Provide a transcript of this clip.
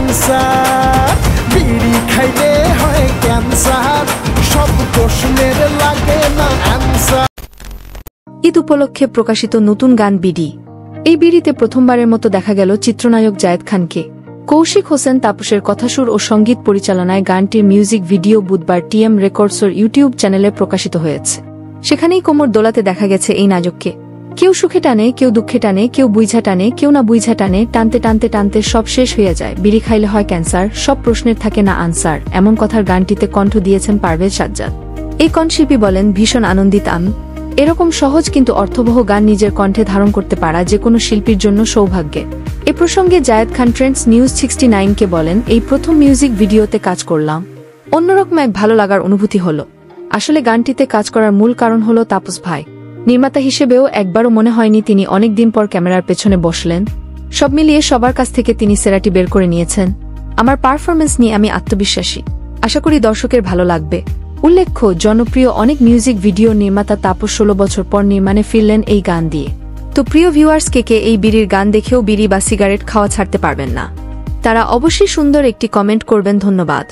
Answer. বিড়ি খাইলে হয় ক্যান্সার, সব প্রশ্নের লাগে না অ্যান্সার। ঈদ উপলক্ষে প্রকাশিত নতুন গান বিডি। এই বিড়িতে প্রথমবারের মতো দেখা গেল চিত্রনায়ক জায়েদ খানকে। কৌশিক হোসেন তাপসের কথাসুর ও সঙ্গীত পরিচালনায় গানটির মিউজিক ভিডিও বুধবার টিএম রেকর্ডসের ইউটিউব চ্যানেলে প্রকাশিত হয়েছে। সেখানেই কোমর দোলাতে দেখা গেছে এই নায়ককে। কেউ সুখে টানে, কেউ দুঃখে টানে, কেউ বুইঝা টানে, কেউ না বুইঝা টানে, টানতে টানতে টানতে সব শেষ হয়ে যায়। বিড়ি খাইলে হয় ক্যান্সার, সব প্রশ্নের থাকে না আনসার, এমন কথার গানটিতে কণ্ঠ দিয়েছেন পারভেজ সাজ্জাদ। এই কণ্ঠশিল্পী বলেন, ভীষণ আনন্দিত আমি। এরকম সহজ কিন্তু অর্থবহ গান নিজের কণ্ঠে ধারণ করতে পারা যে কোনো শিল্পীর জন্য সৌভাগ্যের। এ প্রসঙ্গে জায়েদ খান ট্রেন্ডস নিউজ 69কে বলেন, এই প্রথম মিউজিক ভিডিওতে কাজ করলাম, অন্যরকম এক ভালো লাগার অনুভূতি হলো। আসলে গানটিতে কাজ করার মূল কারণ হলো তাপস ভাই। নির্মাতা হিসেবেও একবারও মনে হয়নি তিনি অনেকদিন পর ক্যামেরার পেছনে বসলেন। সব মিলিয়ে সবার কাছ থেকে তিনি সেরাটি বের করে নিয়েছেন। আমার পারফরমেন্স নিয়ে আমি আত্মবিশ্বাসী, আশা করি দর্শকের ভালো লাগবে। উল্লেখ্য, জনপ্রিয় অনেক মিউজিক ভিডিও নির্মাতা তাপস 16 বছর পর নির্মাণে ফিরলেন এই গান দিয়ে। তো প্রিয় ভিউয়ার্স, কে এই বিড়ির গান দেখেও বিড়ি বা সিগারেট খাওয়া ছাড়তে পারবেন না? তারা অবশ্যই সুন্দর একটি কমেন্ট করবেন। ধন্যবাদ।